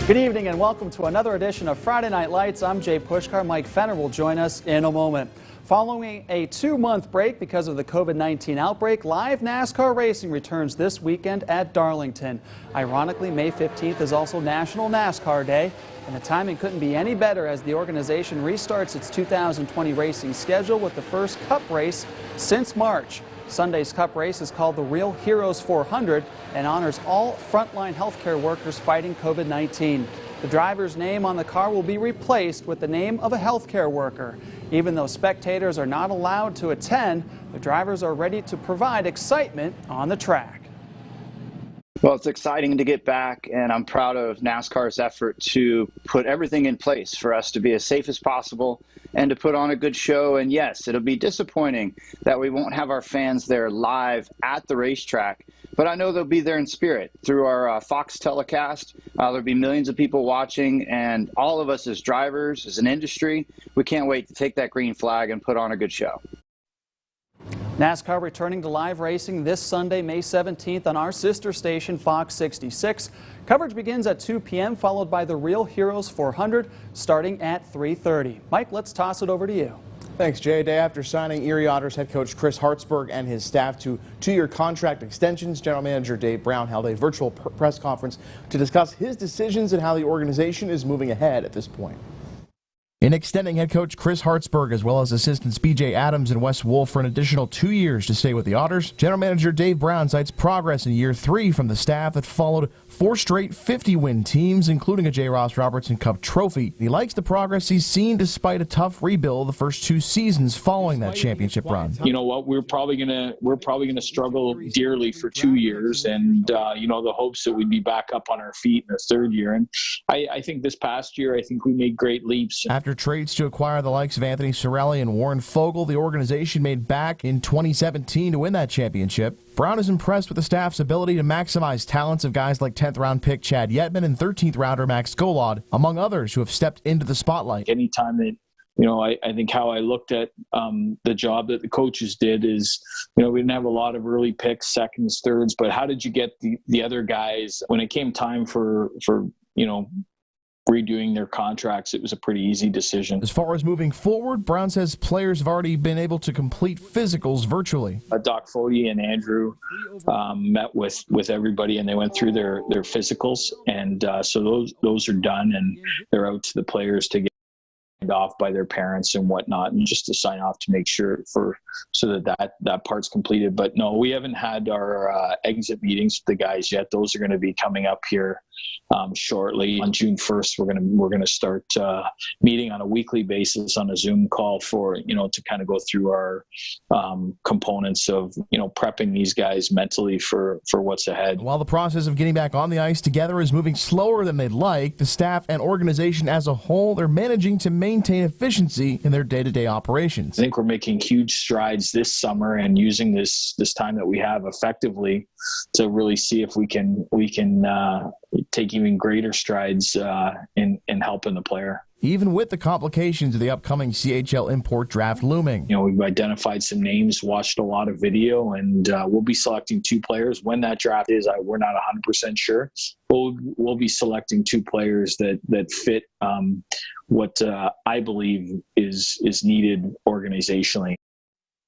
Good evening and welcome to another edition of Friday Night Lights. I'm Jay Pushkar. Mike Fenner will join us in a moment. Following a 2-month break because of the COVID-19 outbreak, live NASCAR racing returns this weekend at Darlington. Ironically, May 15th is also National NASCAR Day, and the timing couldn't be any better as the organization restarts its 2020 racing schedule with the first Cup race since March. Sunday's Cup race is called the Real Heroes 400 and honors all frontline healthcare workers fighting COVID-19. The driver's name on the car will be replaced with the name of a healthcare worker. Even though spectators are not allowed to attend, the drivers are ready to provide excitement on the track. Well, it's exciting to get back, and I'm proud of NASCAR's effort to put everything in place for us to be as safe as possible and to put on a good show. And yes, it'll be disappointing that we won't have our fans there live at the racetrack, but I know they'll be there in spirit through our Fox telecast. There'll be millions of people watching, and all of us as drivers, as an industry, we can't wait to take that green flag and put on a good show. NASCAR returning to live racing this Sunday, May 17th on our sister station, Fox 66. Coverage begins at 2 p.m., followed by the Real Heroes 400, starting at 3:30. Mike, let's toss it over to you. Thanks, Jay. A day after signing Erie Otters head coach Chris Hartsburg and his staff to 2-year contract extensions, general manager Dave Brown held a virtual press conference to discuss his decisions and how the organization is moving ahead at this point. In extending head coach Chris Hartsburg as well as assistants B.J. Adams and Wes Wolf for an additional 2 years to stay with the Otters, general manager Dave Brown cites progress in year 3 from the staff that followed 4 straight 50-win teams, including a J. Ross Robertson Cup trophy. He likes the progress he's seen despite a tough rebuild the first 2 seasons following that championship run. You know what? We're probably gonna struggle dearly for 2 years, and you know, the hopes that we'd be back up on our feet in the 3rd year. And I think this past year, I think we made great leaps. After trades to acquire the likes of Anthony Sorelli and Warren Fogle, the organization made back in 2017 to win that championship. Brown is impressed with the staff's ability to maximize talents of guys like 10th round pick Chad Yetman and 13th rounder Max Golod, among others who have stepped into the spotlight. Anytime that, you know, I think how I looked at the job that the coaches did is, you know, we didn't have a lot of early picks, seconds, thirds, but how did you get the other guys when it came time for you know, redoing their contracts? It was a pretty easy decision. As far as moving forward, Brown says players have already been able to complete physicals virtually. Doc Fody and Andrew met with everybody, and they went through their physicals, and so those are done, and they're out to the players to get off by their parents and whatnot, and just to sign off to make sure so that part's completed. But no, we haven't had our exit meetings with the guys yet. Those are going to be coming up here shortly. On June 1st, we're gonna start meeting on a weekly basis on a Zoom call for, you know, to kind of go through our components of, you know, prepping these guys mentally for what's ahead. While the process of getting back on the ice together is moving slower than they'd like, the staff and organization as a whole, they're managing to maintain efficiency in their day-to-day operations. I think we're making huge strides this summer and using this time that we have effectively to really see if we can take even greater strides in helping the player. Even with the complications of the upcoming CHL import draft looming. You know, we've identified some names, watched a lot of video, and we'll be selecting 2 players. When that draft is, we're not 100% sure. We'll be selecting 2 players that fit what I believe is needed organizationally.